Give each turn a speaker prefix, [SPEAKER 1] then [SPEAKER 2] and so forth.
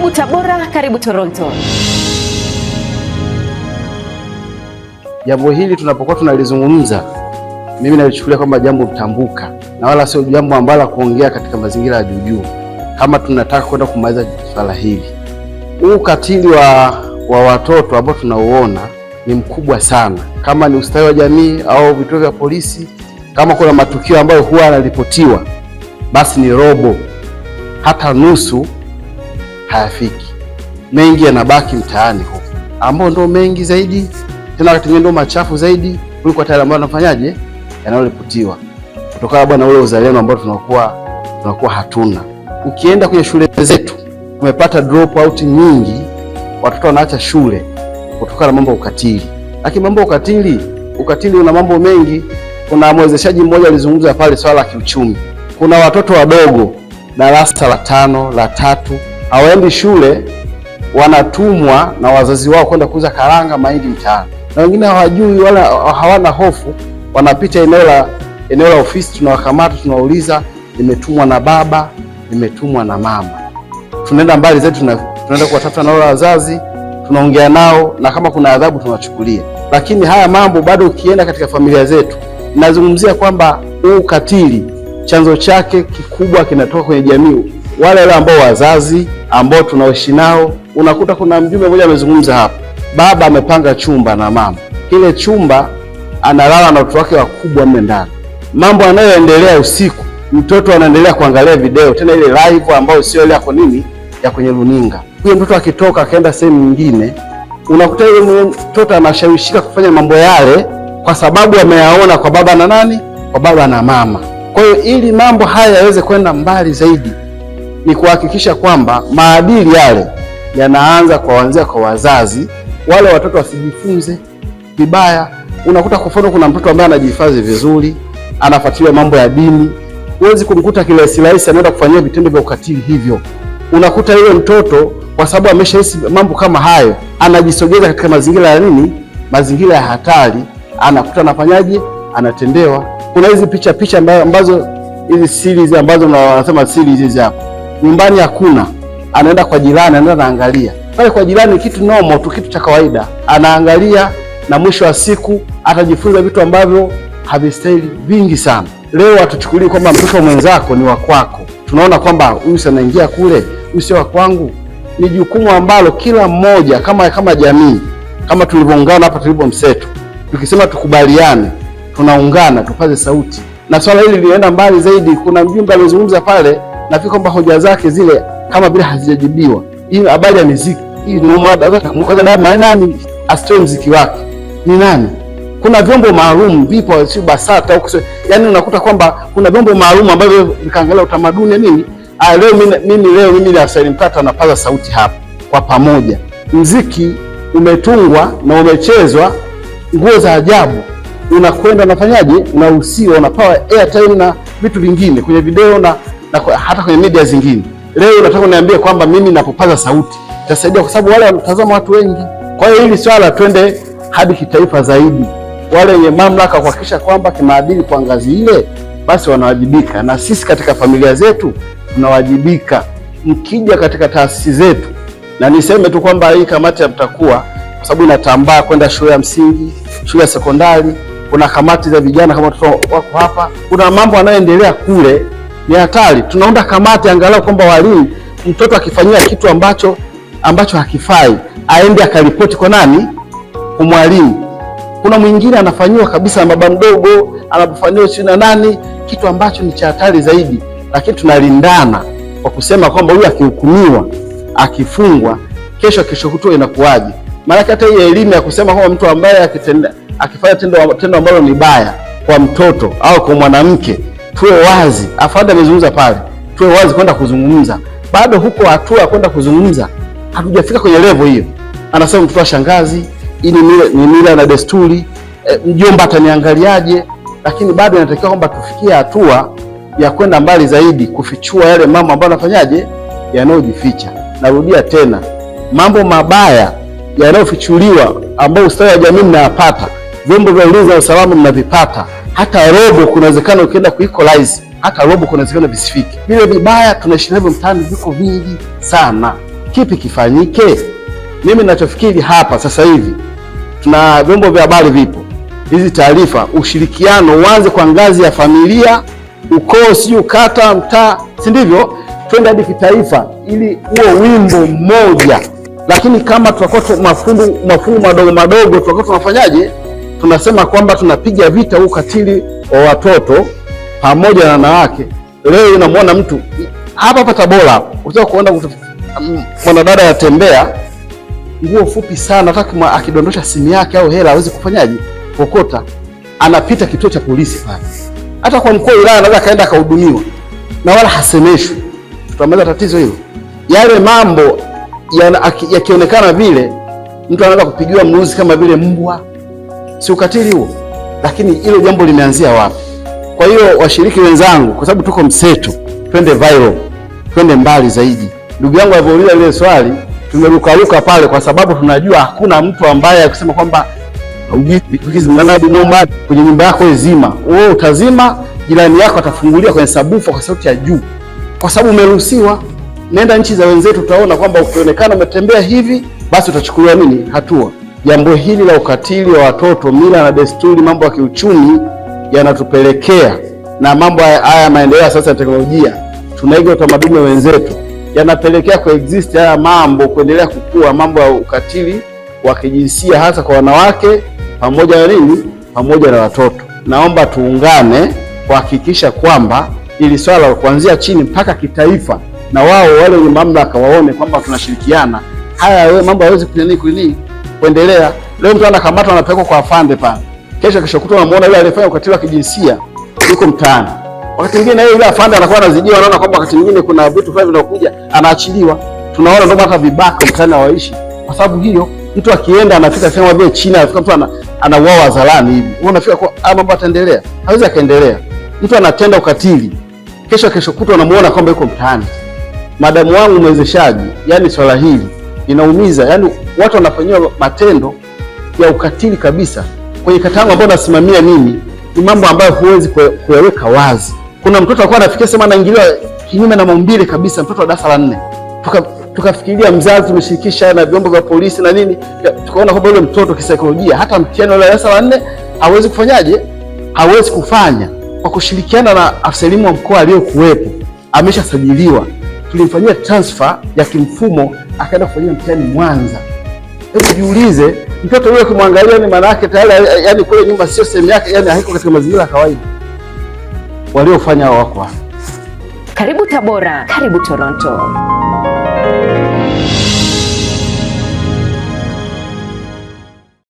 [SPEAKER 1] Karibu Tabora, karibu Toronto.
[SPEAKER 2] Jambo hili tunapokuwa tunalizungumza, mimi nalichukulia kwamba jambo mtambuka na wala sio jambo ambalo kuongea katika mazingira ya juu kama tunataka kwenda kumaliza swala hili. Huu ukatili wa watoto ambao tunauona ni mkubwa sana. Kama ni ustawi wa jamii au vituo vya polisi, kama kuna matukio ambayo huwa yanaripotiwa, basi ni robo, hata nusu hayafiki. Mengi yanabaki mtaani huko, ambao ndio mengi zaidi, tena wakati mwingine ndio machafu zaidi kuliko tayari ambayo yanafanyaje, yanayoripotiwa, kutokana bwana ule uzalendo ambao tunakuwa hatuna. Ukienda kwenye shule zetu, tumepata drop out nyingi, watoto wanaacha shule kutokana na mambo ya ukatili. Lakini mambo ya ukatili una mambo mengi. Kuna mwezeshaji mmoja alizungumza pale swala la kiuchumi. Kuna watoto wadogo darasa la 5, la 3 hawaendi shule, wanatumwa na wazazi wao kwenda kuuza karanga, mahindi mtaani. Na wengine hawajui wala hawana hofu, wanapita eneo la ofisi, tunawakamata, tunawauliza nimetumwa na baba, nimetumwa na mama. Tunaenda mbali zaidi, tunaenda kuwatafuta na wale wazazi, tunaongea nao, na kama kuna adhabu tunawachukulia. Lakini haya mambo bado ukienda katika familia zetu, nazungumzia kwamba huu ukatili chanzo chake kikubwa kinatoka kwenye jamii. Wale ambao wazazi ambao tunaoishi nao, unakuta kuna mjumbe mmoja amezungumza hapa, baba amepanga chumba na mama, kile chumba analala na watoto wake wakubwa mle ndani. Mambo yanayoendelea usiku, mtoto anaendelea kuangalia video, tena ile live ambayo sio ile ya kwenye runinga. Huyo mtoto akitoka akaenda sehemu nyingine, unakuta yule mtoto anashawishika kufanya mambo yale kwa sababu ameyaona kwa baba na nani, kwa baba na mama. Kwa hiyo ili mambo haya yaweze kwenda mbali zaidi, ni kuhakikisha kwamba maadili yale yanaanza kuanzia kwa wazazi, wale watoto wasijifunze vibaya. Unakuta kwa mfano kuna mtoto ambaye anajihifadhi vizuri, anafuatilia mambo ya dini, huwezi kumkuta kirahisi anaenda kufanyia vitendo vya ukatili hivyo. Unakuta yule mtoto kwa sababu ameshahisi mambo kama hayo, anajisogeza katika mazingira ya mazingira ya hatari, anakuta anafanyaje, anatendewa. Kuna hizi picha ambazo hizi series ambazo wanasema series hizi hapa, nyumbani hakuna, anaenda kwa jirani, anaenda anaangalia pale kwa jirani, kitu normal tu, kitu cha kawaida, anaangalia na mwisho wa siku atajifunza vitu ambavyo havistahili vingi sana. Leo hatuchukulii kwamba mtoto mwenzako ni wa kwako, tunaona kwamba huyu anaingia kule, huyu sio wa kwangu. Ni jukumu ambalo kila mmoja kama jamii, kama tulivyoungana hapa tulipo mseto, tukisema tukubaliane, tunaungana, tupaze sauti. Na swala hili linaenda mbali zaidi. Kuna mjumbe alizungumza pale, na fikiri kwamba hoja zake zile kama vile hazijajibiwa. Hii habari ya muziki, hii ni nani asitoe muziki wake? Ni nani? Kuna vyombo maalum vipo, sio BASATA au yani, unakuta kwamba kuna vyombo maalum ambavyo vikaangalia utamaduni nini. Leo mimi na Salim Mtata napaza sauti hapa kwa pamoja. Muziki umetungwa na umechezwa, nguo za ajabu, unakwenda unafanyaje, unahusiwa, unapawa airtime na vitu vingine kwenye video na hata kwenye media zingine. Leo nataka niambie kwamba mimi napopaza sauti itasaidia, kwa sababu wale wanatazama watu wengi. Kwa hiyo hili swala twende hadi kitaifa zaidi, wale wenye mamlaka kuhakikisha kwamba kimaadili kwa ngazi ile basi wanawajibika, na sisi katika familia zetu tunawajibika. Mkija katika taasisi zetu, na niseme tu kwamba hii kamati ya mtakuwa, kwa sababu inatambaa kwenda shule ya msingi, shule ya sekondari, kuna kamati za vijana kama watoto wako hapa, kuna mambo yanayoendelea kule ni hatari. Tunaunda kamati angalau kwamba walimu, mtoto akifanyia kitu ambacho hakifai, aende akaripoti kwa nani? Kwa mwalimu. Kuna mwingine anafanyiwa kabisa na baba mdogo, anapofanyiwa chini na nani, kitu ambacho ni cha hatari zaidi. Lakini tunalindana kwa kusema kwamba huyu akihukumiwa, akifungwa, kesho kutwa inakuwaje? Maana hata hii elimu ya kusema kwamba mtu ambaye akifanya tendo ambalo ni baya kwa mtoto au kwa mwanamke, tuwe wazi. Afande amezungumza pale, tuwe wazi kwenda kuzungumza. Bado huko hatua kwenda kuzungumza, hatujafika kwenye level hiyo. Anasema mtoto wa shangazi, hii ni mila na desturi, mjomba ataniangaliaje? Lakini bado inatakiwa kwamba tufikie hatua ya kwenda mbali zaidi, kufichua yale mambo ambayo yanafanyaje, yanayojificha. Narudia tena, mambo mabaya yanayofichuliwa ambayo ustawi wa jamii mnayapata, vyombo vya ulinzi na usalama mnavipata, hata robo kunawezekana ukienda kuequalize, hata robo kunawezekana visifiki. Vile vibaya tunaishi navyo mtaani viko vingi sana. kipi kifanyike? Mimi ninachofikiri hapa sasa hivi, tuna vyombo vya habari vipo, hizi taarifa, ushirikiano uanze kwa ngazi ya familia, ukoo, sio kata, mtaa, si ndivyo? Twende hadi kitaifa ili huo wimbo mmoja. Lakini kama tutakuwa mafungu madogo madogo, tutakuwa tunafanyaje? Tunasema kwamba tunapiga vita ukatili wa watoto pamoja na wanawake. Leo unamwona mtu hapa Tabora, unataka kuona mwanadada anatembea nguo fupi sana, hata akidondosha simu yake au hela hawezi kufanyaje? Kokota, anapita kituo cha polisi pale. Hata kwa mkuu wa wilaya anaweza kaenda akahudumiwa na wala hasemeshwi. Tutamaliza tatizo hilo. Yale mambo yakionekana vile, mtu anaweza kupigiwa mnuzi kama vile mbwa, si ukatili huo? Lakini hilo jambo limeanzia wapi? Kwa hiyo washiriki wenzangu, kwa sababu tuko mseto, twende viral, twende mbali zaidi. Ndugu yangu alivyouliza ile swali, tumerukaruka pale kwa sababu tunajua hakuna mtu ambaye akisema kwamba kwenye nyumba yako izima, wewe utazima, jirani yako atafungulia kwenye sabufa kwa sauti ya juu, kwa sababu umeruhusiwa. Nenda nchi za wenzetu, utaona kwamba ukionekana umetembea hivi, basi utachukuliwa nini? Hatua. Jambo hili la ukatili wa watoto, mila na desturi, mambo ya kiuchumi yanatupelekea, na mambo haya maendeleo sasa ya teknolojia, tunaiga utamaduni wenzetu, yanapelekea coexist haya mambo kuendelea kukua, mambo ya ukatili wa kijinsia hasa kwa wanawake pamoja na nini, pamoja na watoto. Naomba tuungane kuhakikisha kwamba ili swala kuanzia chini mpaka kitaifa, na wao wale wenye mamlaka waone kwamba tunashirikiana. Haya mambo hayawezi kuendelea. Leo mtu anakamatwa anapelekwa kwa afande pale, kesho kutwa unamuona yule aliyefanya ukatili wa kijinsia yuko mtaani. Wakati mwingine yule afande anakuwa anazidiwa, anaona kwamba wakati mwingine kuna vitu fulani vinakuja, anaachiliwa. Tunaona ndio hata vibaka mtaani hawaishi kwa sababu hiyo. Mtu akienda anafika kama vile China, anafika mtu anauawa hadharani hivi, unafika kwa mambo ataendelea? Hawezi akaendelea. Mtu anatenda ukatili, kesho kutwa unamuona kwamba yuko mtaani. Madamu wangu mwezeshaji, yani swala hili inaumiza, yani watu wanafanywa matendo ya ukatili kabisa. Kwenye kata yangu ambayo nasimamia mimi, ni mambo ambayo huwezi kuyaweka wazi. Kuna mtoto alikuwa anafikia sema anaingiliwa kinyume na maumbile kabisa, mtoto wa darasa la 4. Tukafikiria mzazi, tumeshirikisha na vyombo vya polisi na nini, tukaona kwamba yule mtoto kisaikolojia, hata mtihani wa darasa la 4 hawezi kufanyaje, hawezi kufanya. Kwa kushirikiana na afisa elimu wa mkoa aliyokuwepo, ameshasajiliwa, tulimfanyia transfer ya kimfumo, akaenda kufanyia mtihani Mwanza. Hebu jiulize, mtoto yule kumwangalia ni maana yake tayari, yani kule nyumba sio sehemu yake, yani haiko katika mazingira ya kawaida. Waliofanya wako.
[SPEAKER 1] Karibu Tabora, karibu Toronto.